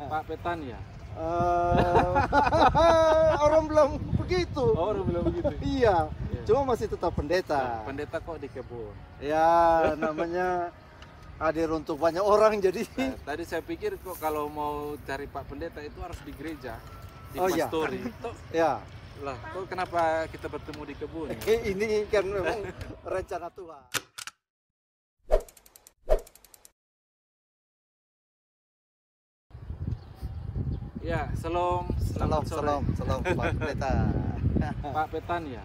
Pak Petani ya? Orang bilang begitu. Oh, orang bilang begitu. Iya, Iya. cuma masih tetap pendeta. Pendeta kok di kebun? Ya, namanya hadir untuk banyak orang jadi. Nah, tadi saya pikir kok kalau mau cari Pak Pendeta itu harus di gereja, di Oh, iya. pastori. Toh, Ya, lah, kok kenapa kita bertemu di kebun? ini kan memang rencana Tuhan. Ya, selamat sore. Salam, Pak Pendeta. Pak Petani ya?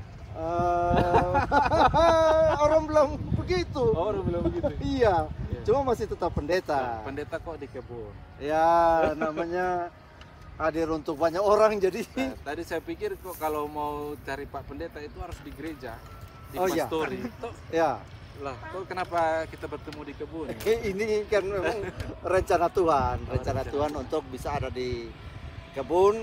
Orang bilang begitu. Oh, orang bilang begitu. Iya, Iya. cuma masih tetap pendeta. Pendeta kok di kebun? Ya, namanya hadir untuk banyak orang jadi. Nah, tadi saya pikir kok kalau mau cari Pak Pendeta itu harus di gereja, di Oh, iya. pastori. Toh, Ya, lah, kok kenapa kita bertemu di kebun? ini kan memang rencana Tuhan, rencana rencana Tuhan Tuhan. untuk bisa ada di kebun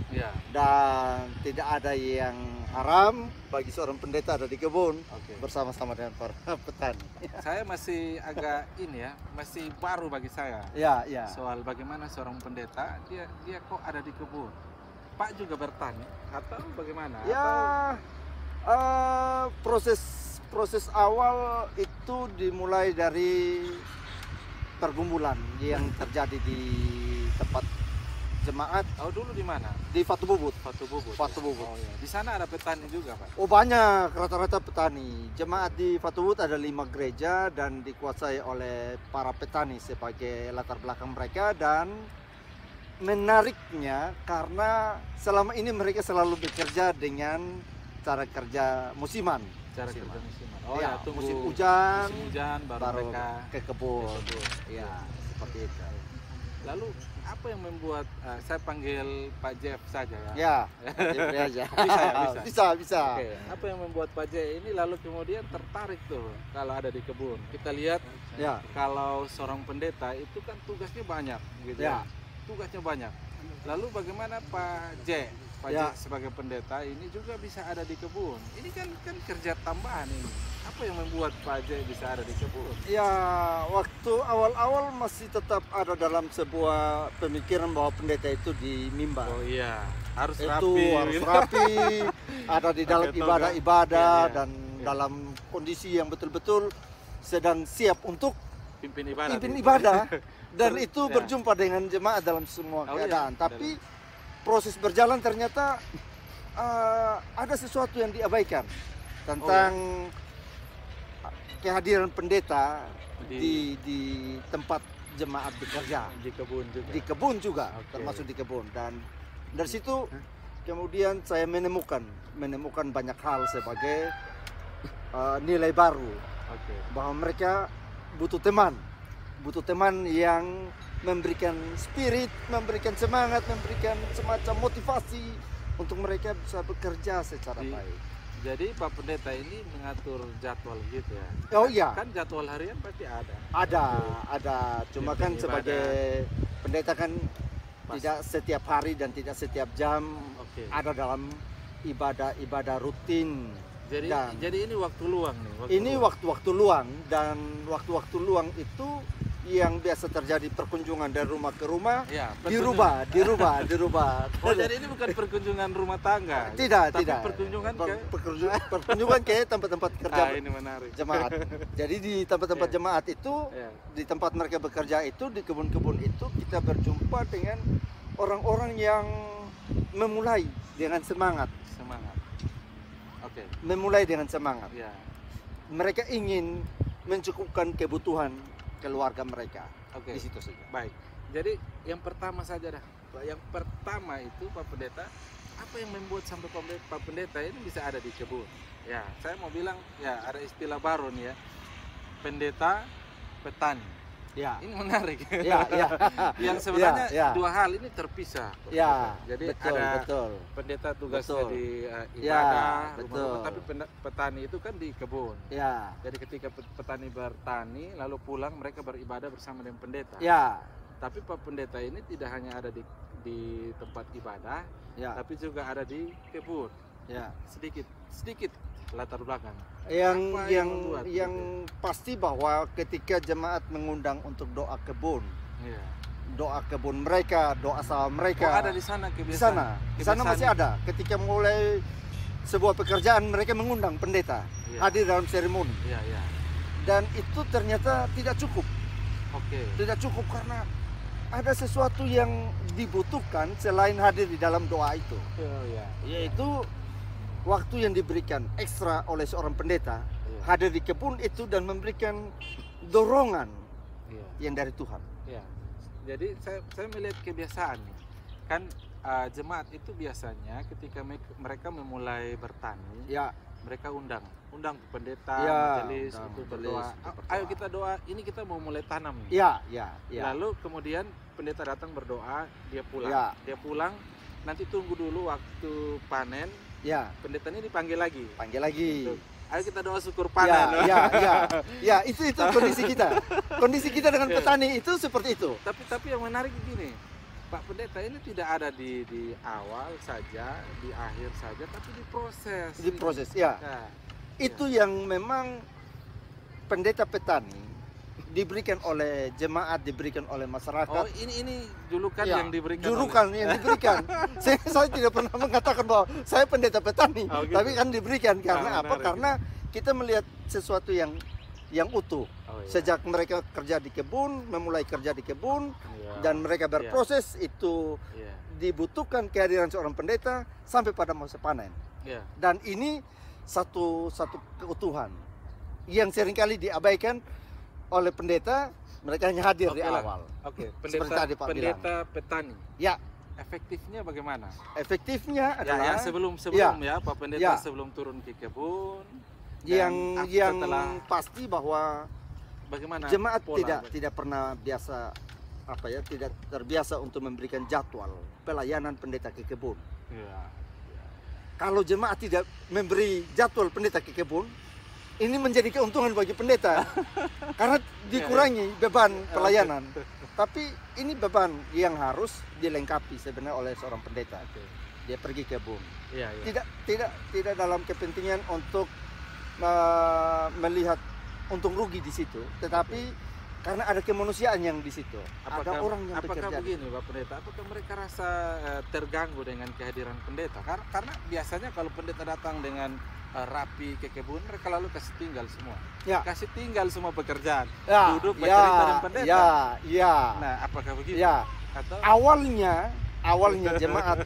Ya, dan tidak ada yang haram bagi seorang pendeta ada di kebun oke. bersama-sama dengan para petani. Saya masih agak ini ya, masih baru bagi saya. Ya, ya. Soal bagaimana seorang pendeta dia kok ada di kebun. Pak juga bertani atau bagaimana? Ya, proses awal itu dimulai dari pergumulan yang terjadi di tempat jemaat Atau dulu di mana? di Fatu Bubut. Fatu Bubut. Fatu ya? Bubut. Oh iya. Di sana ada petani juga, Pak. Oh, banyak, rata-rata petani. Jemaat di Fatu Bubut ada 5 gereja dan dikuasai oleh para petani sebagai latar belakang mereka, dan menariknya karena selama ini mereka selalu bekerja dengan cara kerja musiman. Cara Musiman. kerja musiman. Oh Ya, ya, tunggu musim hujan, musim hujan baru, baru mereka ke kebun. ke kebun. Ya, seperti itu. Lalu apa yang membuat saya panggil Pak Jeff saja ya? Ya, jadi aja. Bisa ya, bisa? Bisa. Oke, apa yang membuat Pak Jeff ini lalu kemudian tertarik tuh kalau ada di kebun? Kita lihat Ya, kalau seorang pendeta itu kan tugasnya banyak gitu Ya. Tugasnya banyak. Lalu bagaimana Pak J Ya. sebagai pendeta ini juga bisa ada di kebun? Ini kan kerja tambahan ini. Apa yang membuat Pak J bisa ada di kebun? ya, waktu awal-awal masih tetap ada dalam sebuah pemikiran bahwa pendeta itu di mimbar. Oh iya, harus Itu rapi. harus gitu. rapi, ada di dalam Pakai toga. ibadah-ibadah Iya, iya. dan Iya. dalam kondisi yang betul-betul sedang siap untuk Pimpin ibadah. pimpin itu. ibadah, dan Terus, itu ya. berjumpa dengan jemaat dalam semua Oh, iya. keadaan. Tapi proses berjalan ternyata ada sesuatu yang diabaikan tentang kehadiran pendeta di tempat jemaat bekerja, Di kebun juga. di kebun juga, Oke. termasuk di kebun. Dan dari situ kemudian saya menemukan banyak hal sebagai nilai baru, Oke. bahwa mereka butuh teman yang memberikan spirit, memberikan semangat, memberikan semacam motivasi untuk mereka bisa bekerja secara Di- baik. Jadi Pak Pendeta ini mengatur jadwal gitu ya? Oh iya, Kan jadwal harian pasti ada. ada. Cuma kan Pimpin sebagai pendeta kan Pas. tidak setiap hari dan tidak setiap jam Oke. ada dalam ibadah rutin. Jadi Dan- ini waktu luang nih. Ini luang. waktu-waktu luang, dan waktu-waktu luang itu yang biasa terjadi perkunjungan dari rumah ke rumah Ya, dirubah. Oh, jadi ini bukan perkunjungan rumah tangga. Tidak, tapi tidak. perkunjungan ke Perkunjungan ke tempat-tempat kerja ini menarik. jemaat. Jadi di tempat-tempat Iya. jemaat itu, Ya. di tempat mereka bekerja itu, di kebun-kebun itu, kita berjumpa dengan orang-orang yang memulai dengan semangat. Oke. Memulai dengan semangat. Ya. Mereka ingin mencukupkan kebutuhan keluarga mereka. Oke. Di situ saja. Baik. Jadi yang pertama saja dah. Yang pertama itu Pak Pendeta, apa yang membuat sampai Pak Pendeta ini bisa ada di kebun? Ya, saya mau bilang ya ada istilah baru nih ya. Pendeta petani. Ya. Ini menarik. Ya, ya. Yang sebenarnya Ya, ya. dua hal ini terpisah. Pak Ya, Pendeta. Jadi betul, ada betul. pendeta tugasnya Betul. di Ya, ibadah, betul. rumah-rumah, tapi petani itu kan di kebun. Ya. Jadi ketika petani bertani lalu pulang mereka beribadah bersama dengan pendeta. Ya. Tapi Pak Pendeta ini tidak hanya ada di tempat ibadah, Ya. tapi juga ada di kebun. Ya. Sedikit latar belakang. Yang Apa yang yang membuat yang pasti bahwa ketika jemaat mengundang untuk doa kebun, Iya. doa kebun mereka, doa sawah mereka. Oh, ada di sana Di kebiasaan. sana, di sana masih ada. Ketika mulai sebuah pekerjaan mereka mengundang pendeta Iya. hadir dalam seremoni. Iya, iya. Dan itu ternyata tidak cukup. Oke. Tidak cukup karena ada sesuatu yang dibutuhkan selain hadir di dalam doa itu, Oh, iya. yaitu waktu yang diberikan ekstra oleh seorang pendeta Iya. hadir di kebun itu dan memberikan dorongan Iya. yang dari Tuhan. Ya, jadi saya melihat kebiasaan nih. Kan jemaat itu biasanya ketika mereka memulai bertani, Ya, mereka undang pendeta, Ya, majelis undang untuk majelis berdoa. untuk berdoa. Ayo kita doa, ini kita mau mulai tanam nih. ya, ya, ya. Lalu kemudian pendeta datang berdoa, dia pulang. Ya. Dia pulang, nanti tunggu dulu waktu panen, Ya, pendeta ini dipanggil lagi. panggil lagi. Untuk, ayo kita doa syukur Ya, panen. ya, itu kondisi kita. Kondisi kita dengan Ya. petani itu seperti itu. Tapi yang menarik begini, Pak Pendeta ini tidak ada di awal saja, di akhir saja, tapi di proses. Di proses, ya. Nah, Itu yang memang pendeta petani diberikan oleh jemaat, diberikan oleh masyarakat. oh ini julukan Ya, yang diberikan. julukan yang diberikan. saya tidak pernah mengatakan bahwa saya pendeta petani, Oh, gitu. tapi kan diberikan karena Ah, apa? menarik. Karena kita melihat sesuatu yang utuh. Oh, iya. Sejak mereka kerja di kebun, memulai kerja di kebun, Iya. dan mereka berproses, itu Iya. dibutuhkan kehadiran seorang pendeta sampai pada masa panen. Iya. Dan ini satu keutuhan yang seringkali diabaikan oleh pendeta. Mereka hanya hadir di Oke lah. awal. Oke, Seperti tadi Pak pendeta petani. Ya, Efektifnya bagaimana? efektifnya Ya, adalah sebelum ya Pak Pendeta Ya. sebelum turun ke kebun. yang dan setelah pasti bahwa bagaimana jemaat pola? tidak pernah biasa tidak terbiasa untuk memberikan jadwal pelayanan pendeta ke kebun. Iya. Kalau jemaat tidak memberi jadwal pendeta ke kebun, ini menjadi keuntungan bagi pendeta karena dikurangi beban pelayanan. Tapi ini beban yang harus dilengkapi sebenarnya oleh seorang pendeta. Oke. Dia pergi ke kebun. Iya, iya. Tidak dalam kepentingan untuk melihat untung rugi di situ, tetapi karena ada kemanusiaan yang di situ. Ada orang yang apakah bekerja. begini Pak Pendeta? Apakah mereka rasa terganggu dengan kehadiran pendeta? Karena biasanya kalau pendeta datang dengan rapi ke kebun, mereka lalu kasih tinggal semua. Ya. Kasih tinggal semua pekerjaan. Ya, Duduk bercerita dengan pendeta. Ya. Nah, apakah begitu? Ya. Atau Awalnya jemaat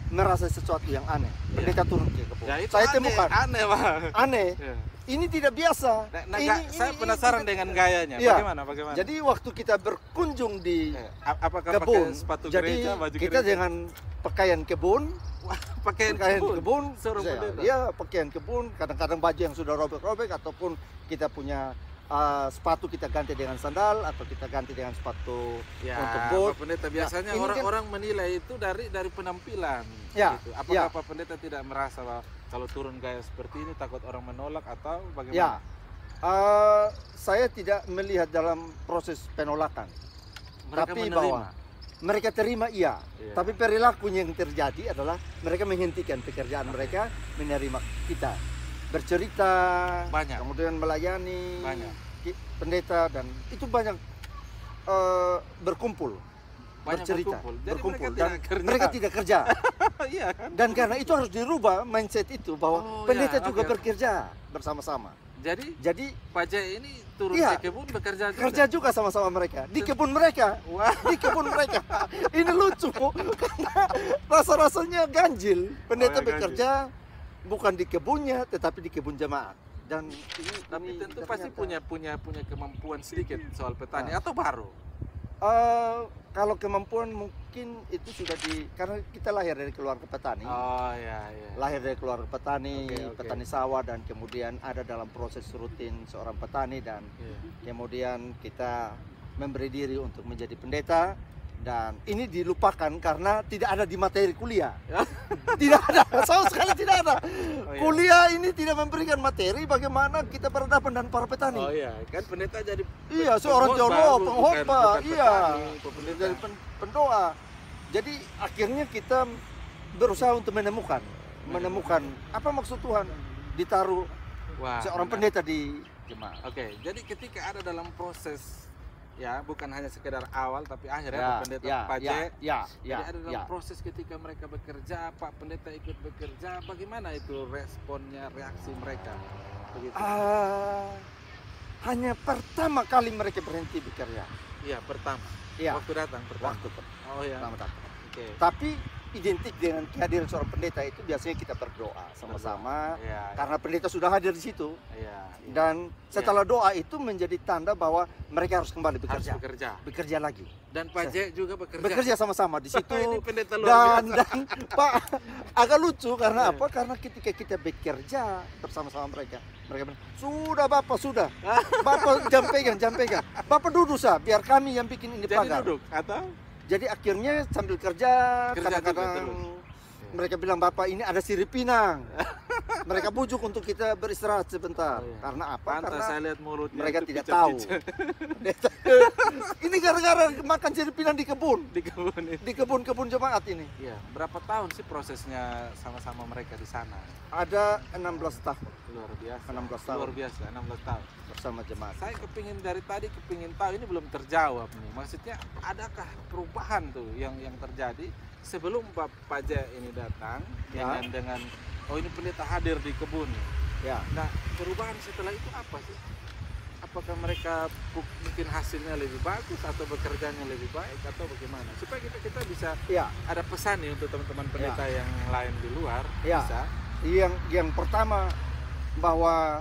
merasa sesuatu yang aneh. Pendeta turun ke kebun. ya itu Saya aneh, temukan aneh, Pak. aneh. Ya. Ini tidak biasa. Nah, saya Ini penasaran tidak- dengan gayanya. Ya. Bagaimana? Jadi waktu kita berkunjung di Apakah kebun, pakai sepatu jadi gereja, baju kita gereja? dengan pakaian kebun, pakaian kebun. Seorang pendeta. ya pakaian kebun, kadang-kadang baju yang sudah robek-robek, ataupun kita punya sepatu kita ganti dengan sandal, atau kita ganti dengan sepatu Ya, untuk bot. Pak Pendeta biasanya ini kan- orang-orang menilai itu dari penampilan. Ya, Gitu. Apakah ya. Pak Pendeta tidak merasa bahwa kalau turun gaya seperti ini takut orang menolak atau Ya, bagaimana? saya tidak melihat dalam proses penolakan, Mereka tapi menerima. bahwa mereka terima iya. Iya. Tapi perilakunya yang terjadi adalah mereka menghentikan pekerjaan mereka, menerima kita, bercerita, Banyak. kemudian melayani Banyak. pendeta, dan itu banyak berkumpul, Banyak bercerita, berkumpul. Jadi berkumpul, mereka dan tidak kerja. mereka tidak kerja. Iya kan? Dan karena itu harus dirubah mindset itu bahwa Oh, pendeta ya, juga oke. bekerja bersama-sama. Jadi Pak Jaya ini turun Iya. ke kebun bekerja juga. Kerja juga sama-sama mereka di kebun mereka. Wah. Di kebun mereka. Ini lucu karena rasa-rasanya ganjil. Pendeta Oh, ya, bekerja bukan di kebunnya tetapi di kebun jemaat. Dan Tapi ini tentu pasti ternyata, punya kemampuan sedikit soal petani Nah. atau baru. kalau kemampuan mungkin itu sudah karena kita lahir dari keluarga petani. Oh ya ya. Lahir dari keluarga petani, Oke. petani sawah, dan kemudian ada dalam proses rutin seorang petani, dan Iya. kemudian kita memberi diri untuk menjadi pendeta, dan ini dilupakan karena tidak ada di materi kuliah. Tidak ada, sama sekali tidak ada. Oh, iya. Kuliah ini tidak memberikan materi bagaimana kita berhadapan dengan para petani. Oh iya, kan pendeta jadi Iya, seorang pengkhotbah, teolog, bukan pengkhotbah, iya, petani, dari pendoa. Jadi akhirnya kita berusaha untuk menemukan apa maksud Tuhan ditaruh Wah, seorang benar. pendeta di jemaat. Oke, jadi ketika ada dalam proses ya, bukan hanya sekedar awal tapi akhirnya Ya, Pak Pendeta ya, Paje. Jadi ya, ada dalam ya. proses ketika mereka bekerja, Pak Pendeta ikut bekerja, bagaimana itu responnya, reaksi mereka? Begitu. Hanya pertama kali mereka berhenti bekerja. Iya, pertama. Iya. Waktu datang pertama. Waktu Oh ya. pertama datang. Oke. Tapi identik dengan kehadiran seorang pendeta itu biasanya kita berdoa sama-sama Iya. karena pendeta sudah hadir di situ. Iya. Dan setelah doa itu menjadi tanda bahwa mereka harus kembali harus bekerja. bekerja. Bekerja lagi. Dan Pak J juga bekerja. Bekerja sama-sama di situ. Ini pendeta luar biasa. dan Pak agak lucu karena Iya. apa? Karena ketika kita bekerja bersama-sama mereka bilang, sudah Bapak sudah. Bapak jam pegang. Bapak duduk sah, biar kami yang bikin ini Jadi pagar. duduk atau? Jadi akhirnya sambil kerja Kerja kadang-kadang juga terus. mereka bilang, Bapak ini ada sirip pinang. Mereka bujuk untuk kita beristirahat sebentar. Oh, iya. Karena apa? Pantas Karena saya lihat mulutnya mereka itu tidak picet-picet. ini gara-gara makan sirip pinang di kebun. Di kebun ini. Di kebun-kebun jemaat ini. Iya, berapa tahun sih prosesnya sama-sama mereka di sana? Ada 16 tahun Luar biasa. 16 tahun. Luar biasa, 16 tahun. bersama jemaat. Saya kepingin dari tadi kepingin tahu, ini belum terjawab nih. Maksudnya adakah perubahan tuh yang terjadi sebelum Pak J ini datang Ya. dengan oh ini pendeta hadir di kebun. Ya. Nah, perubahan setelah itu apa sih? Apakah mereka mungkin hasilnya lebih bagus atau bekerjanya lebih baik atau bagaimana? Supaya kita bisa Ya. ada pesan nih untuk teman-teman pendeta yang lain di luar. Ya. Bisa. Yang pertama bahwa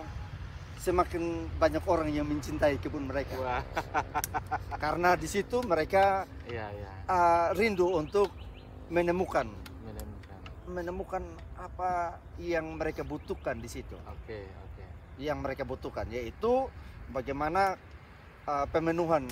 semakin banyak orang yang mencintai kebun mereka. Wah. Karena di situ mereka Iya, iya. rindu untuk menemukan Menemukan. apa yang mereka butuhkan di situ. Oke, oke. Yang mereka butuhkan yaitu bagaimana pemenuhan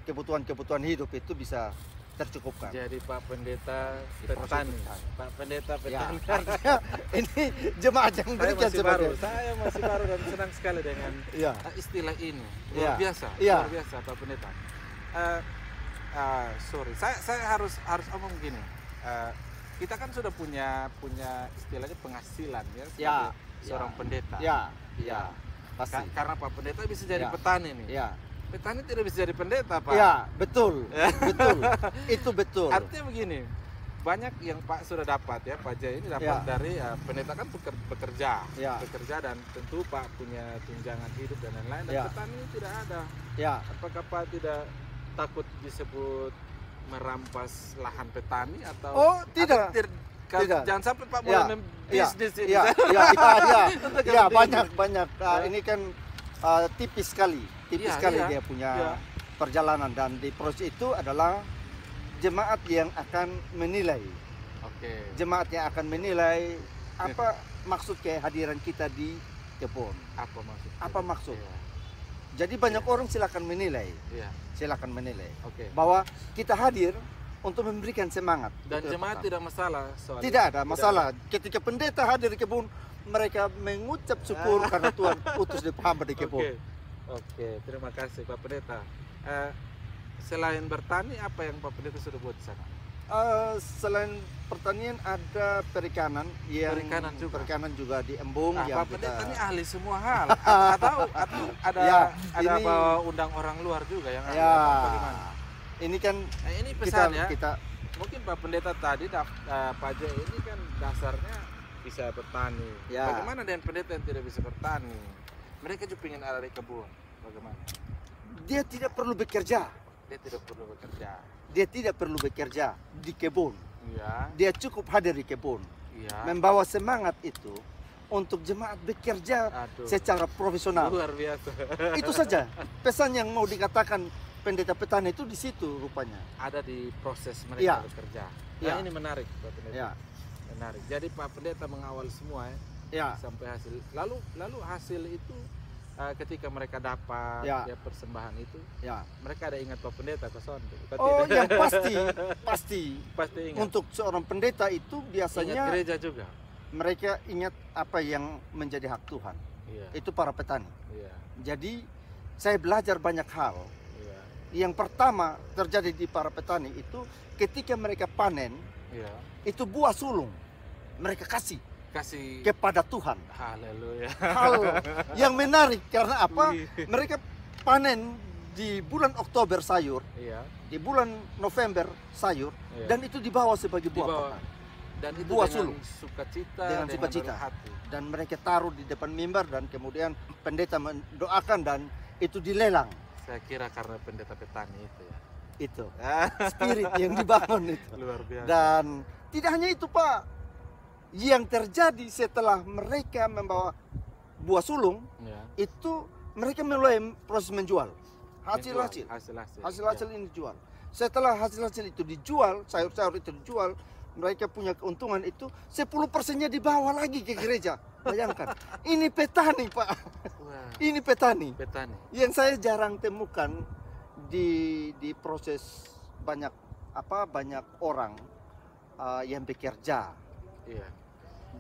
kebutuhan hidup itu bisa tercukupkan. Jadi Pak Pendeta Di proses petani. petani. Pak Pendeta Ya, petani. artinya ini jemaat yang Saya berikan masih baru. sebagai Saya masih baru dan senang sekali dengan ya. istilah ini. Ya. Luar biasa. Ya. Luar biasa Pak Pendeta. Sorry, saya harus omong gini. Kita kan sudah punya istilahnya penghasilan ya sebagai seorang pendeta. Ya, ya, pasti. Karena Pak Pendeta bisa jadi Ya. petani nih. Ya, Petani tidak bisa jadi pendeta, Pak. ya, betul, betul, itu betul. Artinya begini, banyak yang Pak sudah dapat ya, Pak J ini dapat Ya. dari pendeta kan bekerja, Ya. bekerja dan tentu Pak punya tunjangan hidup dan lain-lain. Dan Ya. petani tidak ada. Ya, Apakah Pak tidak takut disebut merampas lahan petani atau? Oh, tidak. atau Tidak. Jangan sampai Pak Ya. mulai bisnis ini. ya, Untuk ya, kepentingan. banyak. Ya. Ini kan tipis sekali Iya, dia punya Iya. perjalanan, dan di proses itu adalah jemaat yang akan menilai. Oke. Jemaat yang akan menilai apa maksud kehadiran kita di kebun. Apa maksud? Apa maksud? Iya. Jadi banyak orang silakan menilai, Iya. Oke. bahwa kita hadir untuk memberikan semangat. Dan Itu yang jemaat pertama. tidak masalah soal Tidak itu. ada masalah. Ketika pendeta hadir di kebun, mereka mengucap syukur karena Tuhan utus di hamba di kebun. Oke, terima kasih Pak Pendeta. Selain bertani, apa yang Pak Pendeta sudah buat di sana? Selain pertanian ada perikanan yang Perikanan juga? juga di Embung yang Pak Pendeta kita ini ahli semua hal. atau ada Ya, ada ini- bawa undang orang luar juga yang ahli ya atau bagaimana? ini kan Nah, ini kita pesan ya. kita Mungkin Pak Pendeta tadi Pak J ini kan dasarnya bisa bertani. Ya. Bagaimana dengan pendeta yang tidak bisa bertani? Mereka juga ingin ada di kebun. Bagaimana? dia tidak perlu bekerja. Dia tidak perlu bekerja. Dia tidak perlu bekerja di kebun. Iya, Dia cukup hadir di kebun, iya. membawa semangat itu untuk jemaat bekerja Aduh. secara profesional. Luar biasa. Itu saja pesan yang mau dikatakan pendeta petani itu di situ rupanya. Ada di proses mereka Ya. bekerja. Nah, Ya. ini menarik Pak Pendeta. Ya, Menarik. Jadi Pak Pendeta mengawal semua ya, ya, sampai hasil. Lalu hasil itu ketika mereka dapat Ya. ya persembahan itu, ya. mereka ada ingat Pak Pendeta ke sono? Atau Oh, tidak? yang pasti Pasti ingat. untuk seorang pendeta itu Ingat biasanya gereja juga. mereka ingat apa yang menjadi hak Tuhan. Iya. Itu para petani. Iya. Jadi saya belajar banyak hal. Iya. Yang pertama terjadi di para petani itu ketika mereka panen, Iya. itu buah sulung mereka kasih Kasih kepada Tuhan. haleluya. Hal yang menarik karena apa? Wih. Mereka panen di bulan Oktober sayur, Iya. di bulan November sayur, Iya. dan itu dibawa sebagai buah Dibawa. pekan. Dan itu Buah dengan sulung. sukacita, Dengan sukacita. berat hati. Dan mereka taruh di depan mimbar dan kemudian pendeta mendoakan dan itu dilelang. Saya kira karena pendeta petani itu ya. Itu spirit yang dibangun itu. Luar biasa. Dan tidak hanya itu Pak, yang terjadi setelah mereka membawa buah sulung Ya. itu mereka mulai proses menjual hasil-hasil. Hasil-hasil. Ini dijual. Setelah hasil-hasil itu dijual, sayur-sayur itu dijual, mereka punya keuntungan itu 10%-nya dibawa lagi ke gereja. Bayangkan, ini petani Pak, Wah, ini petani. petani. Yang saya jarang temukan di proses banyak orang yang bekerja Iya.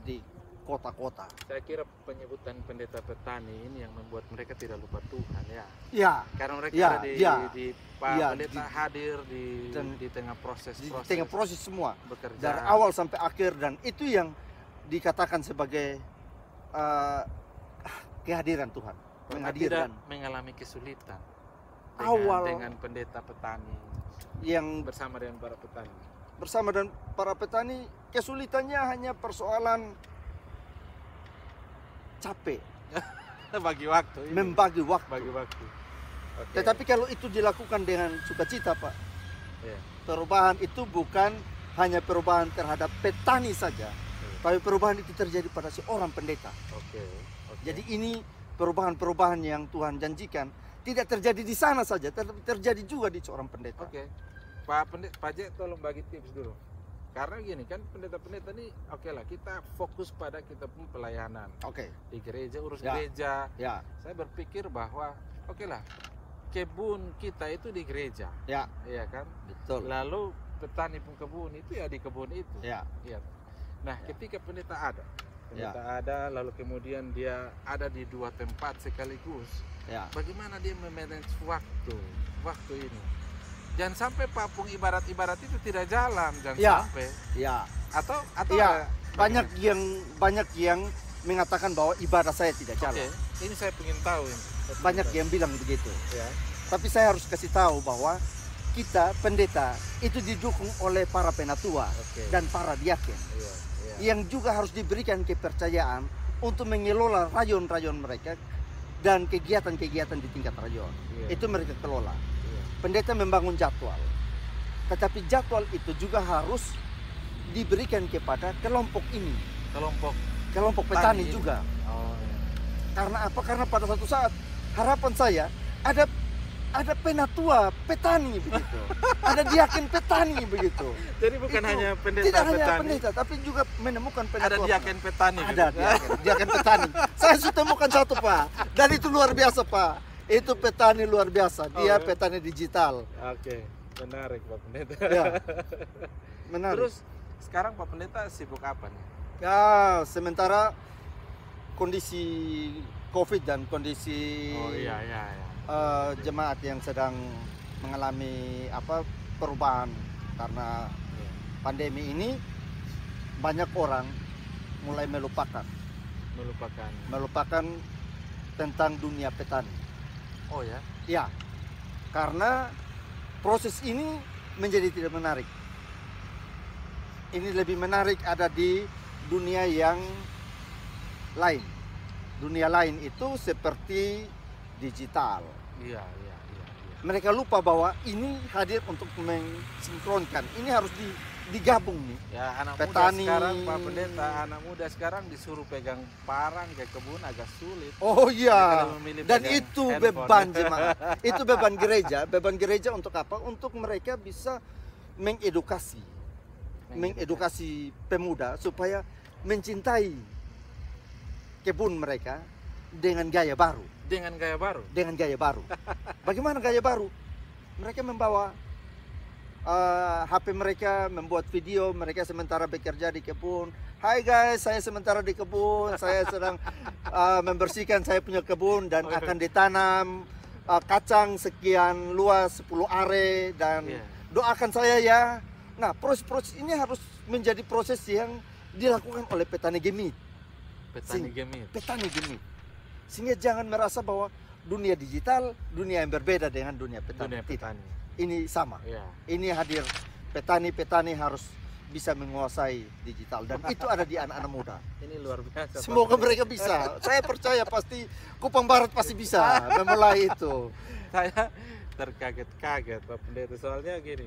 di kota-kota. Saya kira penyebutan pendeta petani ini yang membuat mereka tidak lupa Tuhan ya. Ya, Karena mereka Ya, ada ya. di Pak Ya, pendeta hadir di dan- tengah proses di tengah proses semua bekerja. dari awal sampai akhir, dan itu yang dikatakan sebagai kehadiran Tuhan, Pernah tidak menghadirkan mengalami kesulitan Awal- dengan pendeta petani yang bersama dengan para petani. bersama dan para petani. Kesulitannya hanya persoalan capek Bagi waktu ini. membagi waktu. Bagi waktu. Oke. Tetapi kalau itu dilakukan dengan sukacita Pak, Iya. perubahan itu bukan hanya perubahan terhadap petani saja, tapi perubahan itu terjadi pada seorang pendeta. Oke. Oke. Jadi ini perubahan-perubahan yang Tuhan janjikan tidak terjadi di sana saja, tetapi terjadi juga di seorang pendeta. Oke. Pak Jek tolong bagi tips dulu. Karena gini kan pendeta-pendeta ini oke lah kita fokus pada kita pun pelayanan Oke, di gereja, urus Ya. gereja. ya, Saya berpikir bahwa oke lah kebun kita itu di gereja, ya, iya kan? betul. Lalu petani pun kebun itu ya di kebun itu. Ya, Iya. Nah, Ya. ketika pendeta ada, lalu kemudian dia ada di dua tempat sekaligus. ya, Bagaimana dia memanage waktu ini? Jangan sampai papung ibarat-ibarat itu tidak jalan, jangan Ya. sampai. ya. Atau Ya, bagaimana? banyak yang mengatakan bahwa ibadah saya tidak Oke, jalan. ini saya ingin tahu ini. Banyak yang bilang begitu. Ya. Tapi saya harus kasih tahu bahwa kita pendeta itu didukung oleh para penatua Oke. dan para diaken Iya, iya. yang juga harus diberikan kepercayaan untuk mengelola rayon-rayon mereka dan kegiatan-kegiatan di tingkat rayon. Iya. Itu mereka kelola. Iya. Pendeta membangun jadwal, tetapi jadwal itu juga harus diberikan kepada kelompok ini, kelompok petani ini. juga. Oh, iya. Karena apa? Karena pada suatu saat harapan saya ada penatua petani begitu, ada diaken petani begitu. Jadi bukan Itu hanya pendeta tidak hanya petani, pendeta, tapi juga menemukan penatua. ada diaken petani. Ada diaken petani. Saya sudah temukan satu Pak, dan itu luar biasa Pak. Itu petani luar biasa. Dia ya? petani digital. Oke, menarik Pak Pendeta. Ya, menarik. Terus sekarang Pak Pendeta sibuk apa nih? Ya, sementara kondisi COVID dan kondisi Oh iya. jemaat yang sedang mengalami perubahan karena pandemi ini, banyak orang mulai melupakan tentang dunia petani. Oh ya. Ya, karena proses ini menjadi tidak menarik. Ini lebih menarik ada di dunia yang lain. Dunia lain itu seperti digital. Iya. Mereka lupa bahwa ini hadir untuk mensinkronkan. Ini harus digabung nih. Ya, anak Petani. muda sekarang Pak Pendeta, anak muda sekarang disuruh pegang parang ke kebun agak sulit. Oh Mereka iya. lebih memilih Dan pegang itu handphone. beban jemaat. Itu beban gereja. Beban gereja untuk apa? Untuk mereka bisa mengedukasi pemuda supaya mencintai kebun mereka dengan gaya baru. Dengan gaya baru. Bagaimana gaya baru? Mereka membawa HP mereka, membuat video mereka sementara bekerja di kebun. Hai guys, saya sementara di kebun, saya sedang membersihkan saya punya kebun dan akan ditanam kacang sekian luas 10 are dan Iya. doakan saya ya. Nah, proses-proses ini harus menjadi proses yang dilakukan oleh petani gemit. Petani gemit. Petani gemit. Sehingga jangan merasa bahwa dunia digital, dunia yang berbeda dengan dunia petani. Dunia Tidak. petani. Ini sama. Ya. Ini hadir petani-petani harus bisa menguasai digital dan itu ada di anak-anak muda. Ini luar biasa. Pak Semoga Pendeta. mereka bisa. Saya percaya pasti Kupang Barat pasti bisa memulai itu. Saya terkaget-kaget Pak Pendeta, soalnya gini,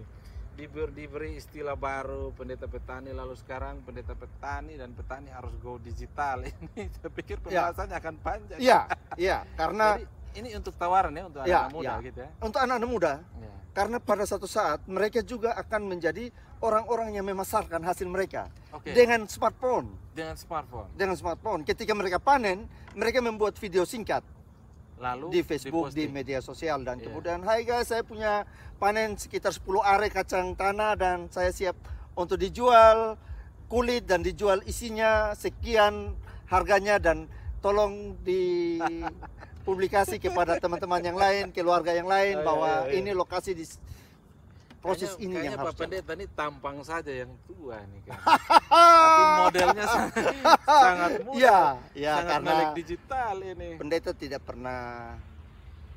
diberi istilah baru pendeta petani, lalu sekarang pendeta petani dan petani harus go digital. Ini saya pikir pembahasannya akan panjang. Iya, iya, karena Jadi, ini untuk tawaran ya untuk Ya, anak muda ya. gitu ya. untuk anak-anak muda, Ya. karena pada satu saat mereka juga akan menjadi orang-orang yang memasarkan hasil mereka Oke. dengan smartphone. Dengan smartphone. Dengan smartphone, ketika mereka panen, mereka membuat video singkat Lalu di Facebook, di diposting. media sosial, dan Iya. kemudian, hai guys, saya punya panen sekitar 10 are kacang tanah dan saya siap untuk dijual kulit dan dijual isinya sekian harganya dan tolong dipublikasi kepada teman-teman yang lain, keluarga yang lain Oh, bahwa iya, iya. ini lokasi di proses ini yang Kayaknya harus Pak Pendeta ini tampang saja yang tua nih kan. Tapi jalan. modelnya sangat muda. Iya, ya, sangat karena melek digital ini. pendeta tidak pernah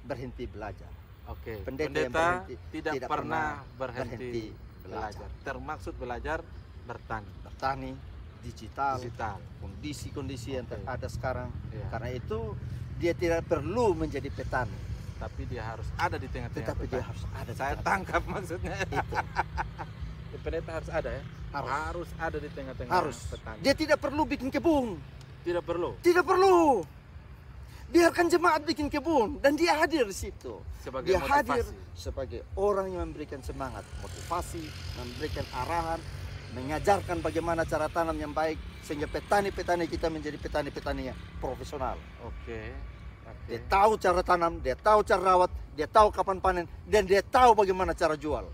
berhenti belajar. Oke. Pendeta yang Pendeta berhenti tidak pernah berhenti berhenti belajar. Termaksud belajar bertani bertani digital, digital. kondisi-kondisi yang Oke. ada sekarang. Iya. Karena itu dia tidak perlu menjadi petani, Tapi dia harus ada di tengah-tengah tetapi dia petani. harus ada di Saya tengah. tangkap maksudnya. Itu Pendeta harus ada ya. harus. Harus ada di tengah-tengah Harus. petani. Dia tidak perlu bikin kebun, Tidak perlu tidak perlu. Biarkan jemaat bikin kebun dan dia hadir di situ. sebagai Dia motivasi. hadir sebagai orang yang memberikan semangat, motivasi, memberikan arahan, mengajarkan bagaimana cara tanam yang baik sehingga petani-petani kita menjadi petani-petani yang profesional. Oke. Oke. Dia tahu cara tanam, dia tahu cara rawat, dia tahu kapan panen, dan dia tahu bagaimana cara jual.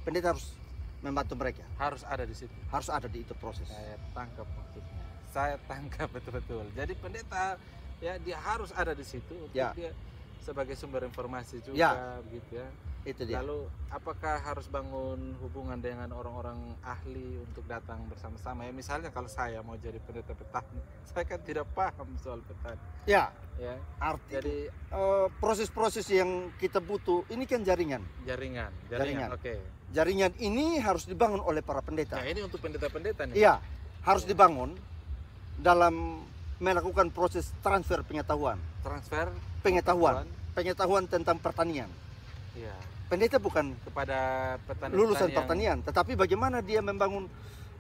Pendeta harus membantu mereka, Harus ada di situ. harus ada di itu proses. Saya tangkap maksudnya. Saya tangkap betul-betul. Jadi pendeta ya dia harus ada di situ untuk Ya. dia sebagai sumber informasi juga Ya. begitu ya. Itu dia. Lalu apakah harus bangun hubungan dengan orang-orang ahli untuk datang bersama-sama? Ya misalnya kalau saya mau jadi pendeta petani, saya kan tidak paham soal petani. Ya, Ya. arti Jadi proses-proses yang kita butuh ini kan jaringan. jaringan. Jaringan. Oke. Jaringan ini harus dibangun oleh para pendeta. Nah, ini untuk pendeta-pendeta nih. Iya, harus Ya. dibangun dalam melakukan proses transfer pengetahuan, Transfer pengetahuan tentang pertanian. Iya. Pendeta bukan Kepada petani lulusan pertanian, tetapi bagaimana dia membangun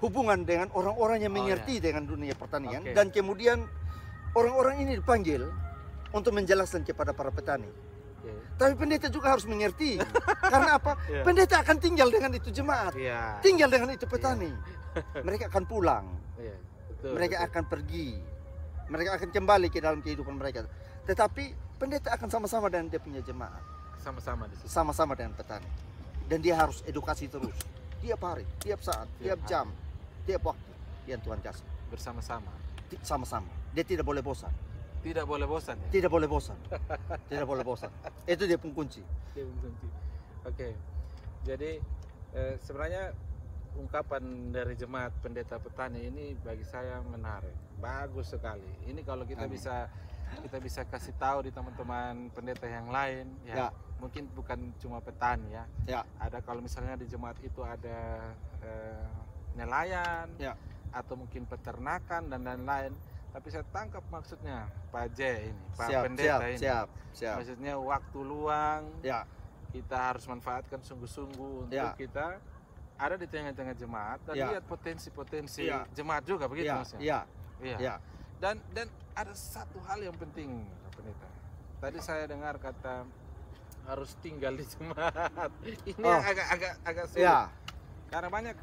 hubungan dengan orang-orang yang Oh, mengerti dengan dunia pertanian, Oke. dan kemudian orang-orang ini dipanggil untuk menjelaskan kepada para petani. Oke. Tapi pendeta juga harus mengerti. Karena apa? Iya. Pendeta akan tinggal dengan itu jemaat, Iya. tinggal dengan itu petani. Mereka akan pulang, Iya. Betul. mereka betul. akan pergi, mereka akan kembali ke dalam kehidupan mereka. Tetapi pendeta akan sama-sama dengan dia punya jemaat, sama-sama di situ. sama-sama dengan petani. Dan dia harus edukasi terus, tiap hari, tiap saat, Tiap tiap jam, tiap waktu yang Tuhan kasih. Bersama-sama. Sama-sama. Dia tidak boleh bosan, Tidak boleh bosan ya. tidak boleh bosan, tidak boleh bosan. Itu dia pun kunci. Dia berhenti. Oke. Jadi sebenarnya ungkapan dari jemaat pendeta petani ini bagi saya menarik, bagus sekali. Ini kalau kita Amin. bisa kasih tahu di teman-teman pendeta yang lain, ya, Ya. mungkin bukan cuma petani ya. Ya. Ada kalau misalnya di jemaat itu ada nelayan, Ya. atau mungkin peternakan dan lain-lain. Tapi saya tangkap maksudnya Pak J ini, Pak Siap, Pendeta ini. siap. Maksudnya waktu luang Ya, kita harus manfaatkan sungguh-sungguh untuk Ya. kita ada di tengah-tengah jemaat dan Ya. lihat potensi-potensi Ya. jemaat juga begitu ya, maksudnya. ya, Iya. ya. Dan ada satu hal yang penting Pak Pendeta. Tadi saya dengar kata harus tinggal di jemaat. Ini Oh. yang agak sulit. Ya, Karena banyak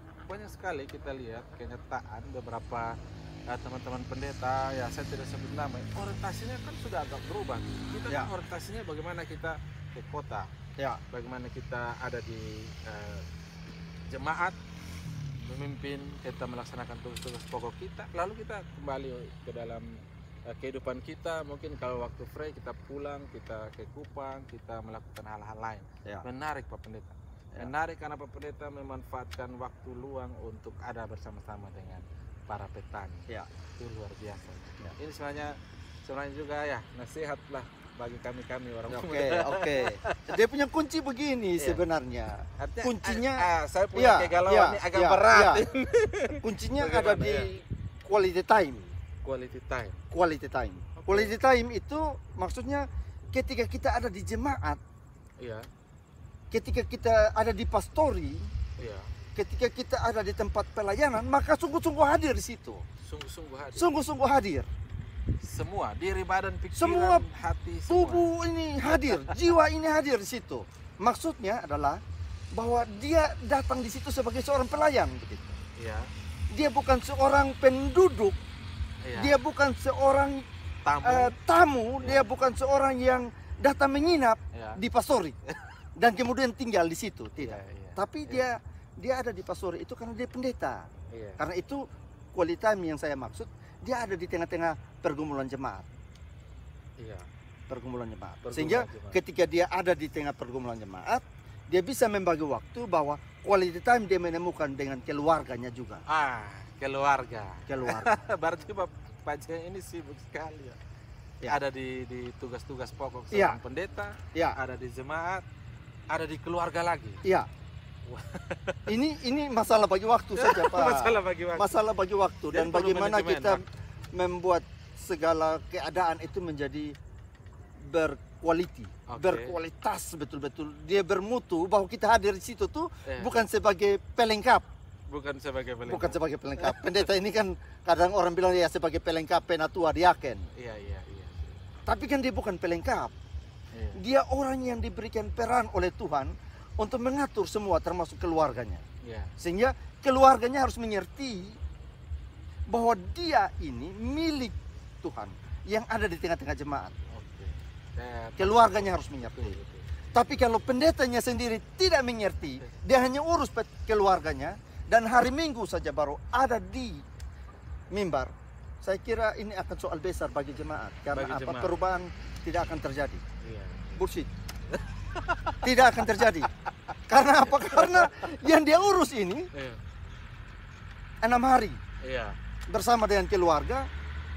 sekali kita lihat kenyataan beberapa teman-teman pendeta, ya saya tidak sebut nama, orientasinya kan sudah agak berubah. Kita Ya. kan orientasinya bagaimana kita ke kota, ya, bagaimana kita ada di jemaat, memimpin, kita melaksanakan tugas-tugas pokok kita, lalu kita kembali ke dalam kehidupan kita. Mungkin kalau waktu free kita pulang, kita ke Kupang, kita melakukan hal-hal lain. ya. Menarik Pak Pendeta. Ya. Menarik karena Pak Pendeta memanfaatkan waktu luang untuk ada bersama-sama dengan para petani. Ya. Itu luar biasa. Ya. Ini sebenarnya juga ya nasihat lah bagi kami orang Oke, pemuda. oke. Dia punya kunci begini Iya. sebenarnya. Artinya, Kuncinya, saya punya kegalauan ini agak berat. Kuncinya Bagaimana, ada di quality time. Quality time. Quality time. Oke. Quality time itu maksudnya ketika kita ada di jemaat, Iya, ketika kita ada di pastori, iya. ketika kita ada di tempat pelayanan, maka sungguh-sungguh hadir di situ. Sungguh-sungguh hadir. Sungguh-sungguh hadir. Semua, diri, badan, pikiran, Semua hati, semua. Tubuh ini hadir, jiwa ini hadir di situ. Maksudnya adalah bahwa dia datang di situ sebagai seorang pelayan begitu. Iya, Dia bukan seorang penduduk, iya. dia bukan seorang Tamu. tamu, Ya. dia bukan seorang yang datang menginap Iya. di pastori dan kemudian tinggal di situ, tidak. Iya, iya. Tapi dia ada di pastori itu karena dia pendeta. Iya. Karena itu quality time yang saya maksud, dia ada di tengah-tengah pergumulan jemaat. Iya. Pergumulan jemaat. Pergumulan Sehingga jemaat. ketika dia ada di tengah pergumulan jemaat, dia bisa membagi waktu bahwa quality time dia menemukan dengan keluarganya juga. Keluarga. Keluarga. Berarti Pak J ini sibuk sekali ya. Ya. Ada di tugas-tugas pokok Ya. seorang pendeta, Ya, ada di jemaat, ada di keluarga lagi. iya. Ini masalah bagi waktu saja, Pak. Masalah bagi waktu. Masalah bagi waktu Jadi dan perlu bagaimana manajemen kita waktu. membuat segala keadaan itu menjadi berkualiti, Oke. berkualitas betul-betul. Dia bermutu bahwa kita hadir di situ tuh Iya. bukan sebagai pelengkap, Bukan sebagai pelengkap. bukan sebagai pelengkap. Pendeta ini kan kadang orang bilang ya sebagai pelengkap penatua diaken. Iya, iya, iya. Tapi kan dia bukan pelengkap. Iya. Dia orang yang diberikan peran oleh Tuhan untuk mengatur semua termasuk keluarganya. Iya. Sehingga keluarganya harus mengerti bahwa dia ini milik Tuhan yang ada di tengah-tengah jemaat. Oke. Keluarganya harus mengerti. Betul. Tapi kalau pendetanya sendiri tidak mengerti, dia hanya urus keluarganya dan hari Minggu saja baru ada di mimbar. Saya kira ini akan soal besar bagi jemaat karena Bagi jemaat. perubahan tidak akan terjadi. Iya. Bullshit. Tidak akan terjadi. Karena apa? Karena yang dia urus ini Iya. 6 hari Iya. bersama dengan keluarga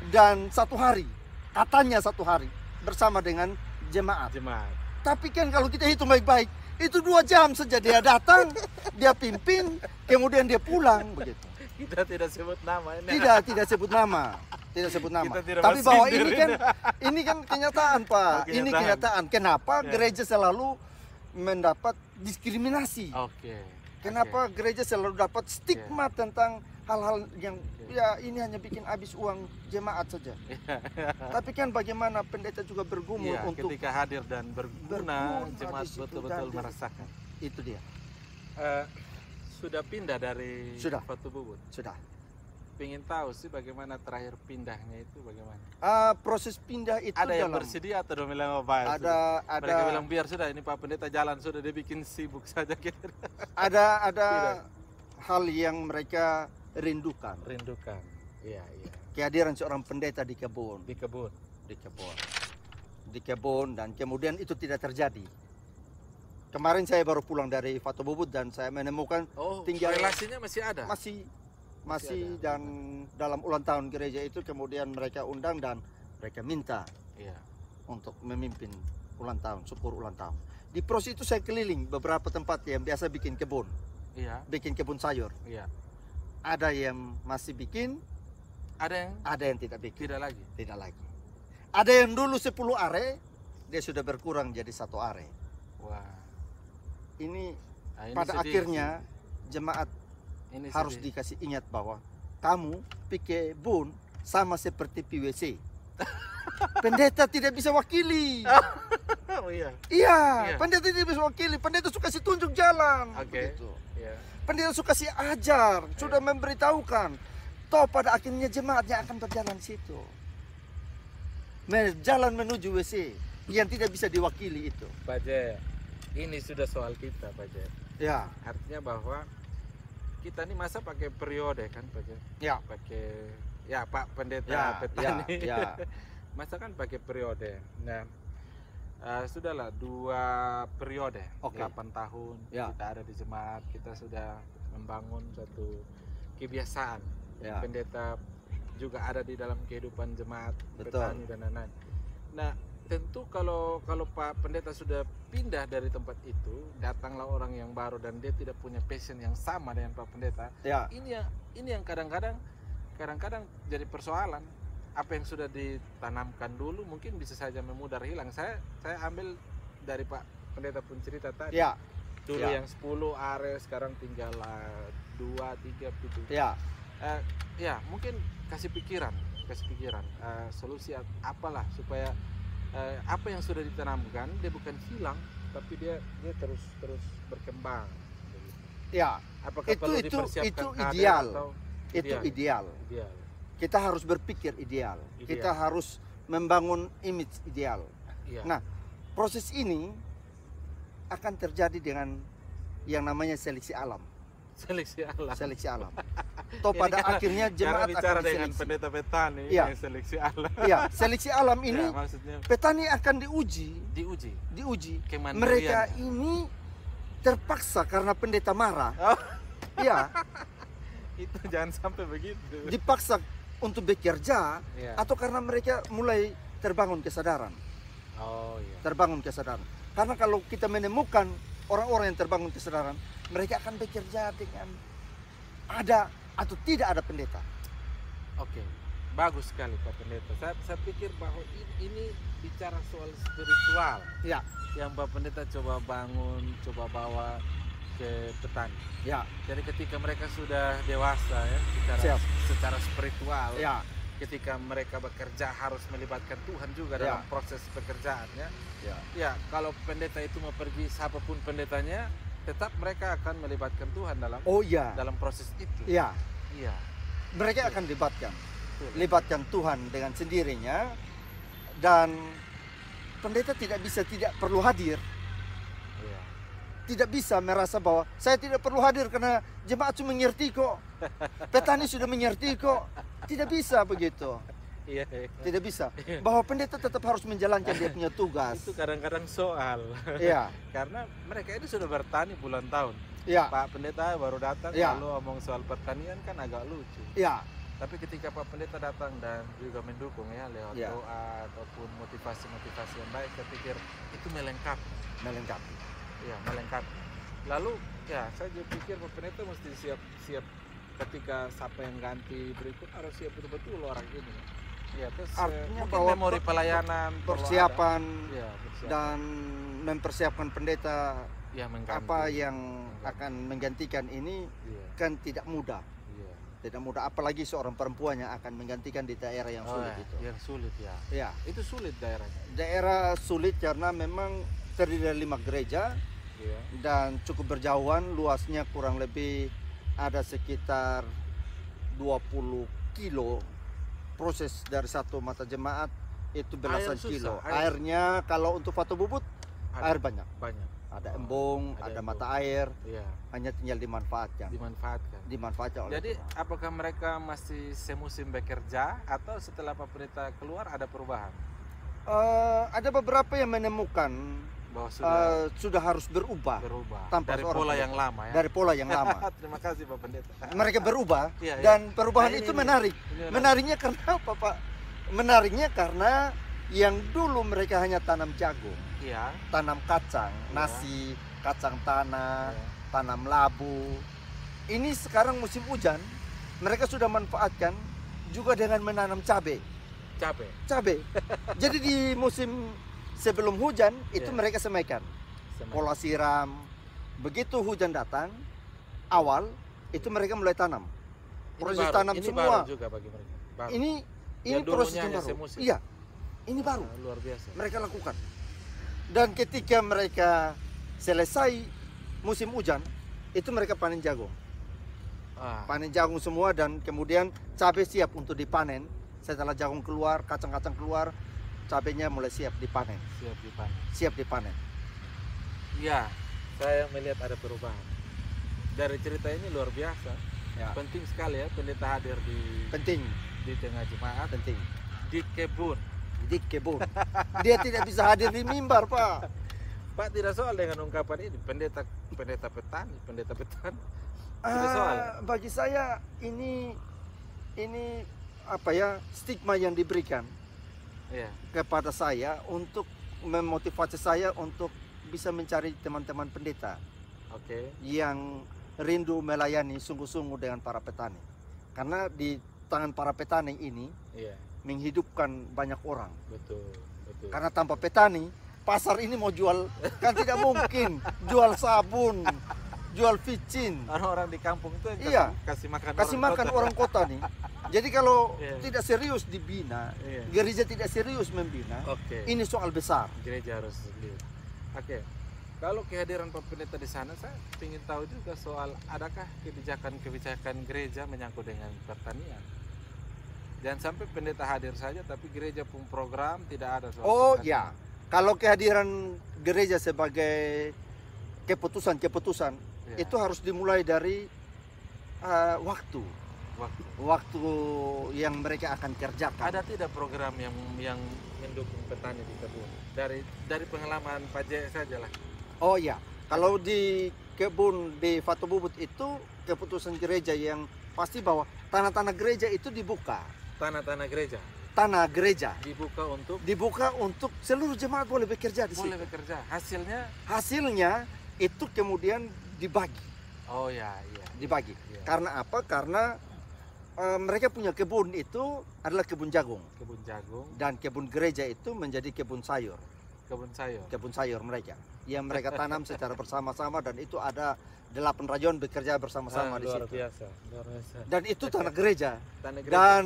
dan 1 hari, katanya 1 hari bersama dengan jemaat. Jemaat. Tapi kan kalau kita hitung baik-baik, itu 2 jam saja dia datang, dia pimpin, kemudian dia pulang begitu. Kita tidak sebut nama ini. Tidak sebut nama, tidak sebut nama. Kita tidak Tapi bahwa bersindir. ini kan kenyataan, Pak. Oh, Ini kenyataan. kenyataan. Kenapa Ya. gereja selalu mendapat diskriminasi? Oke. Kenapa gereja selalu dapat stigma tentang hal-hal yang ya ini hanya bikin habis uang jemaat saja. Tapi kan bagaimana pendeta juga bergumul Iya, untuk ketika hadir dan berguna, berguna jemaat di situ betul-betul dan- merasakan. itu dia. Sudah pindah dari Sudah. Fatu Bubut. Sudah. Pengen tahu sih bagaimana terakhir pindahnya itu bagaimana? Proses pindah itu Ada yang dalam bersedia atau udah bilang apa? ada Mereka bilang biar sudah ini Pak Pendeta jalan sudah dia bikin sibuk saja kita. ada Tidak. hal yang mereka rindukan. Rindukan. Iya, iya. Kehadiran seorang pendeta di kebun, Di kebun. di kebun dan kemudian itu tidak terjadi. Kemarin saya baru pulang dari Fatu Bubut dan saya menemukan Oh, tinggal relasinya masih ada. masih ada. dan dalam ulang tahun gereja itu kemudian mereka undang dan mereka minta Iya. untuk memimpin ulang tahun, syukur ulang tahun. Di pros itu saya keliling beberapa tempat yang biasa bikin kebun sayur. Iya. Ada yang masih bikin, Ada yang tidak bikin, tidak lagi. tidak lagi. Ada yang dulu 10 are, dia sudah berkurang jadi 1 are. Wah. Ini Nah, ini pada sedih akhirnya jemaat sih. Ini harus sedih. dikasih ingat bahwa kamu pikir bun sama seperti PWC. Pendeta tidak bisa wakili. Oh iya. Iya, Iya. pendeta tidak bisa wakili. Pendeta suka kasih tunjuk jalan. Oke. begitu. Iya. Pendeta suka kasih ajar, sudah memberitahukan. Toh pada akhirnya jemaatnya akan berjalan di situ. Jalan menuju WC yang tidak bisa diwakili itu. Pak J, ini sudah soal kita Pak J. Ya, Artinya bahwa kita ini masa pakai periode kan Pak J. ya, Pakai ya Pak Pendeta ya, petani. ya. Masa kan pakai periode. Nah, sudahlah 2 periode, Oke. 8 tahun Ya. kita ada di jemaat, kita sudah membangun suatu kebiasaan. Ya. Pendeta juga ada di dalam kehidupan jemaat, Betul. petani dan lain-lain. Nah, tentu kalau Pak Pendeta sudah pindah dari tempat itu, datanglah orang yang baru dan dia tidak punya passion yang sama dengan Pak Pendeta. Ya. Ini yang kadang-kadang jadi persoalan. Apa yang sudah ditanamkan dulu mungkin bisa saja memudar hilang. Saya ambil dari Pak Pendeta pun cerita tadi. Ya. Dulu Ya. yang 10 area sekarang tinggal 2, 3 gitu. Ya. Ya mungkin kasih pikiran solusi apalah supaya apa yang sudah ditanamkan dia bukan hilang tapi dia terus berkembang. Ya. Apakah Itu- perlu itu- dipersiapkan itu kader ideal. atau Itu ideal. Ideal. Kita harus berpikir ideal. Kita harus membangun image ideal. Iya. Nah, proses ini akan terjadi dengan yang namanya seleksi alam. Seleksi alam. Seleksi alam. Toh Ini pada karena- akhirnya Karena jemaat bicara akan dengan diseleksi. pendeta petani Iya. yang seleksi alam. Iya, seleksi alam ini Ya, maksudnya petani akan diuji. diuji Mereka kemandirian. ini terpaksa karena pendeta marah. Oh, Iya, itu jangan sampai begitu. dipaksa untuk bekerja Iya. atau karena mereka mulai terbangun kesadaran. Oh iya. Terbangun kesadaran. Karena kalau kita menemukan orang-orang yang terbangun kesadaran, mereka akan bekerja dengan ada atau tidak ada pendeta. Oke, bagus sekali Pak Pendeta. Saya pikir bahwa ini bicara soal spiritual Ya, yang Pak Pendeta coba bangun, coba bawa ke petani. ya, Jadi ketika mereka sudah dewasa ya, Siap. secara spiritual, ya, ketika mereka bekerja harus melibatkan Tuhan juga Ya. dalam proses pekerjaannya. ya. Ya, kalau pendeta itu mau pergi siapapun pendetanya, tetap mereka akan melibatkan Tuhan dalam Oh iya, proses itu. ya. Iya. Mereka akan libatkan. Betul. Libatkan Tuhan dengan sendirinya, dan pendeta tidak perlu hadir. Iya. Tidak bisa merasa bahwa saya tidak perlu hadir karena jemaat sudah mengerti kok. Petani sudah mengerti kok. Tidak bisa begitu. Iya. Tidak bisa. Bahwa pendeta tetap harus menjalankan dia punya tugas. Itu kadang-kadang soal. Iya, Karena mereka ini sudah bertani bulan tahun. iya, Pak Pendeta baru datang Ya. lalu omong soal pertanian kan agak lucu. iya, Tapi ketika Pak Pendeta datang dan juga mendukung ya lewat Ya. doa ataupun motivasi-motivasi yang baik, saya pikir itu melengkapi. melengkapi. Ya, melengkapi. Lalu ya saya juga pikir Pak Pendeta mesti siap ketika siapa yang ganti berikut harus siap betul-betul orang ini. Ya, terus Artinya mungkin bahwa memori pelayanan perlu Persiapan ada. Ya, persiapan. dan mempersiapkan pendeta Ya, mengganti. apa yang akan menggantikan ini Iya, kan tidak mudah. iya. Tidak mudah, apalagi seorang perempuan yang akan menggantikan di daerah yang sulit itu. Yang sulit ya. Ya, Itu sulit daerahnya. daerah sulit karena memang terdiri dari 5 gereja Iya. dan cukup berjauhan, luasnya kurang lebih ada sekitar 20 kilo. Proses dari satu mata jemaat itu belasan Air susah, kilo. air- Airnya kalau untuk Fatu Bubut air banyak. Banyak. Ada Oh, embung, ada ada embung. mata air, Iya, hanya tinggal dimanfaatkan. dimanfaatkan. Oleh Jadi Tuhan. apakah mereka masih semusim bekerja atau setelah Pak Pendeta keluar ada perubahan? Ada beberapa yang menemukan Bahwa sudah sudah harus berubah berubah tanpa dari seorang pola pendeta. yang lama ya. dari pola yang lama. Terima kasih Pak Pendeta. Mereka berubah Iya, iya. dan perubahan Nah, ini itu nih. menarik. Ini menarik. Menariknya karena apa, Pak? Menariknya karena yang dulu mereka hanya tanam jagung, Iya. tanam kacang, Iya. nasi, kacang tanah, Iya. tanam labu. Ini sekarang musim hujan, mereka sudah manfaatkan juga dengan menanam cabai. Capek. Jadi di musim sebelum hujan itu Iya. mereka semaikan pola siram. Begitu hujan datang awal itu mereka mulai tanam. Proses tanam ini semua. baru juga bagi mereka. Baru. Ini Yang proses dulunya yang hanya baru. semusim. Iya. Ini baru Nah, luar biasa. mereka lakukan. Dan ketika mereka selesai musim hujan, itu mereka panen jagung. Panen jagung semua dan kemudian cabai siap untuk dipanen. Setelah jagung keluar, kacang-kacang keluar, cabainya mulai siap dipanen. Siap dipanen. Siap dipanen. Iya, saya melihat ada perubahan. Dari cerita ini luar biasa. Ya. Penting sekali ya pendeta hadir Penting, di tengah jemaat, penting. di kebun. Di kebun. Dia tidak bisa hadir di mimbar, Pak. Pak, tidak soal dengan ungkapan ini pendeta petani. Tidak soal. Bagi saya ini apa ya, stigma yang diberikan Iya. kepada saya untuk memotivasi saya untuk bisa mencari teman-teman pendeta Oke. yang rindu melayani sungguh-sungguh dengan para petani. Karena di tangan para petani ini Iya. menghidupkan banyak orang. Betul. Betul. Karena tanpa petani, pasar ini mau jual kan tidak mungkin. Jual sabun, jual vicin, Orang-orang di kampung itu yang Iya. kasih makan kasih orang makan kota. orang kota nih. Jadi kalau Iya. tidak serius dibina, Iya. gereja tidak serius membina, Oke. ini soal besar. Gereja harus lihat. Oke. Kalau kehadiran Pak Pendeta di sana, saya ingin tahu juga soal adakah kebijakan-kebijakan gereja menyangkut dengan pertanian. Jangan sampai pendeta hadir saja, tapi gereja pun program tidak ada soal Oh pertanian. ya, kalau kehadiran gereja sebagai keputusan-keputusan Iya. itu harus dimulai dari waktu Waktu. yang mereka akan kerjakan. Ada tidak program yang mendukung petani di kebun? Dari pengalaman Pak J saja lah. Oh ya, kalau di kebun di Fatu Bubut itu keputusan gereja yang pasti bahwa tanah-tanah gereja itu dibuka. Tanah-tanah gereja Tanah gereja dibuka untuk untuk seluruh jemaat boleh bekerja di boleh situ. bekerja. Hasilnya itu kemudian dibagi, Oh ya, iya. dibagi. Iya. Karena apa? Karena mereka punya kebun itu adalah kebun jagung Kebun jagung, dan kebun gereja itu menjadi kebun sayur. kebun sayur. Mereka yang mereka tanam secara bersama-sama dan itu ada 8 rayon bekerja bersama-sama di luar situ. biasa, luar biasa. Dan itu tanah gereja. Tanah gereja Dan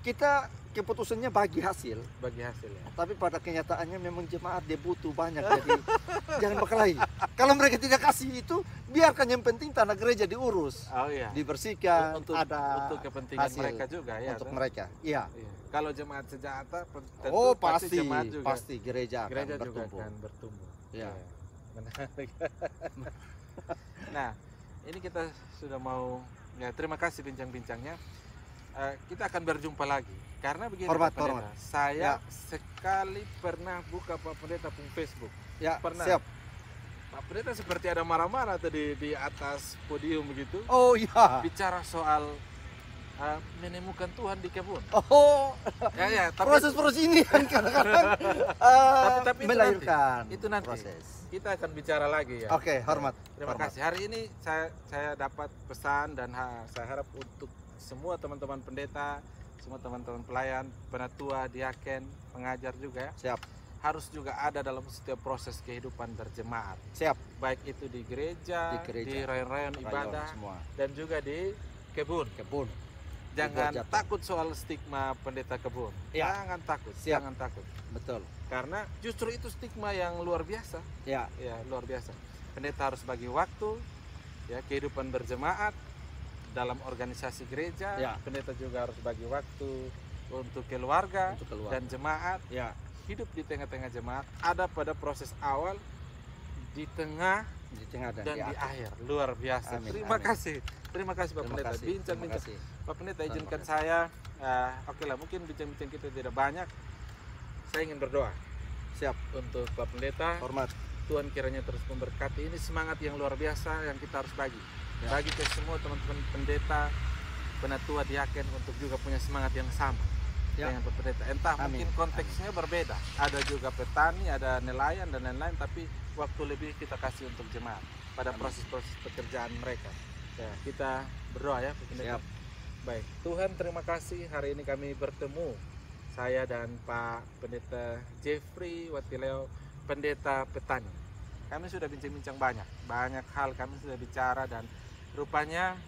kita keputusannya bagi hasil, bagi hasil ya. tapi pada kenyataannya memang jemaat dia butuh banyak, jadi jangan berkelahi. Kalau mereka tidak kasih itu, biarkan, yang penting tanah gereja diurus, Oh iya. dibersihkan, Untuk ada kepentingan hasil mereka juga ya. untuk toh? mereka. Iya. Iya. Kalau jemaat sejata tentu Oh pasti, jemaat juga. pasti gereja akan Gereja juga bertumbuh. akan bertumbuh. Iya. Menarik. Nah, ini kita sudah mau ya, terima kasih bincang-bincangnya. Kita akan berjumpa lagi karena begini Hormat, Pak Pendeta, hormat. saya sekali pernah buka Pak Pendeta pun Facebook. Ya, Pernah. siap. Pak Pendeta seperti ada marah-marah tadi di atas podium begitu, Oh iya. bicara soal menemukan Tuhan di kebun. Oh, Ya, tapi proses ini kan kadang-kadang Tapi itu melahirkan itu nanti. proses. Kita akan bicara lagi ya. Oke, hormat. Terima hormat. kasih. Hari ini saya dapat pesan dan saya harap untuk semua teman-teman pendeta, semua teman-teman pelayan, penatua, diaken, pengajar juga ya, Siap, harus juga ada dalam setiap proses kehidupan berjemaat. siap. Baik itu di gereja, Di gereja, di rayon-rayon Rayon ibadah, semua. dan juga di kebun. Kebun. Jangan Jatuh. takut soal stigma pendeta kebun. Ya. Jangan takut, Siap. jangan takut. Betul. Karena justru itu stigma yang luar biasa. Ya, Ya, luar biasa. Pendeta harus bagi waktu, ya, kehidupan berjemaat dalam organisasi gereja. Ya. Pendeta juga harus bagi waktu untuk keluarga untuk keluar. dan jemaat. Ya, Hidup di tengah-tengah jemaat, ada pada proses awal, di tengah, di tengah dan, dan di akhir. akhir. Luar biasa. Amin, Terima amin. kasih. Terima kasih Pak Terima Pendeta. kasih. Terima Bincang-bincang. kasih. Pak Pendeta, Terima izinkan kasih. saya, oke lah, mungkin bincang-bincang kita tidak banyak. Saya ingin berdoa Siap, untuk Pak Pendeta. hormat. Tuhan kiranya terus memberkati. Ini semangat yang luar biasa yang kita harus bagi. Ya. Bagi ke semua teman-teman pendeta, penatua, diaken untuk juga punya semangat yang sama Ya. dengan Pak Pendeta. Entah Amin. mungkin konteksnya berbeda. Ada juga petani, ada nelayan dan lain-lain, tapi waktu lebih kita kasih untuk jemaat pada Amin. proses-proses pekerjaan mereka. Ya, kita berdoa ya Pak Pendeta. Siap. Baik, Tuhan terima kasih hari ini kami bertemu, saya dan Pak Pendeta Jeffrey Watileo, pendeta petani. Kami sudah bincang-bincang banyak hal kami sudah bicara, dan rupanya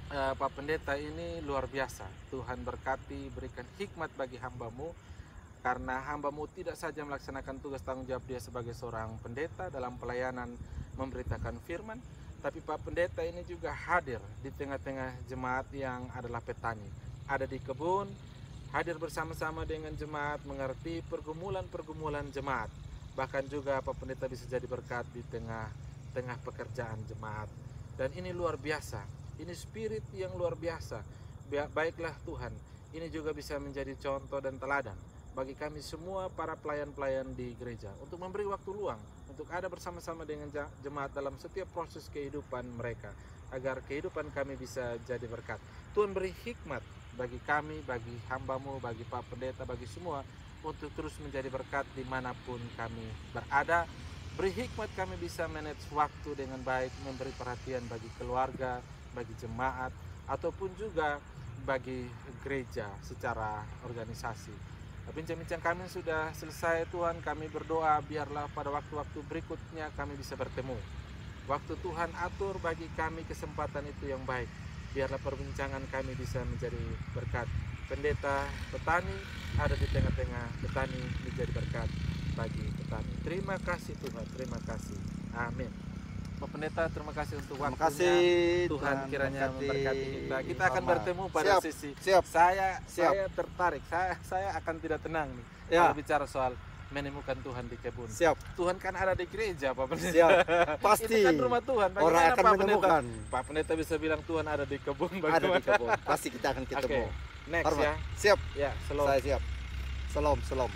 Pak Pendeta ini luar biasa. Tuhan berkati, berikan hikmat bagi hambamu, karena hambamu tidak saja melaksanakan tugas tanggung jawab dia sebagai seorang pendeta dalam pelayanan memberitakan firman, tapi Pak Pendeta ini juga hadir di tengah-tengah jemaat yang adalah petani. Ada di kebun, hadir bersama-sama dengan jemaat, mengerti pergumulan-pergumulan jemaat. Bahkan juga Pak Pendeta bisa jadi berkat di tengah-tengah pekerjaan jemaat. Dan ini luar biasa. Ini spirit yang luar biasa. Baiklah Tuhan, ini juga bisa menjadi contoh dan teladan bagi kami semua para pelayan-pelayan di gereja, untuk memberi waktu luang untuk ada bersama-sama dengan jemaat dalam setiap proses kehidupan mereka, agar kehidupan kami bisa jadi berkat. Tuhan beri hikmat bagi kami, bagi hambamu, bagi Pak Pendeta, bagi semua, untuk terus menjadi berkat dimanapun kami berada. Beri hikmat kami bisa manage waktu dengan baik, memberi perhatian bagi keluarga, bagi jemaat, ataupun juga bagi gereja secara organisasi. Bincang-bincang kami sudah selesai Tuhan, kami berdoa biarlah pada waktu-waktu berikutnya kami bisa bertemu. Waktu Tuhan atur bagi kami kesempatan itu yang baik. Biarlah perbincangan kami bisa menjadi berkat. Pendeta petani ada di tengah-tengah petani, menjadi berkat bagi petani. Terima kasih Tuhan, terima kasih. Amin. Pak Pendeta, terima kasih untuk Terima waktunya. kasih Tuhan kiranya memberkati. memberkati kita. Kita akan Sama. bertemu pada Siap, sesi. siap. Saya tertarik. Saya akan tidak tenang nih Ya. kalau bicara soal menemukan Tuhan di kebun. Siap, Tuhan kan ada di gereja, Pak Pendeta. siap. Pasti Itu kan rumah Tuhan. orang Bagaimana akan Pak Pendeta? menemukan. Pak Pendeta bisa bilang Tuhan ada di kebun. Ada di Bagaimana? kebun. Pasti kita akan ketemu. Oke, next Hormat. ya. Siap, Ya, shalom. saya siap. Salam, salam.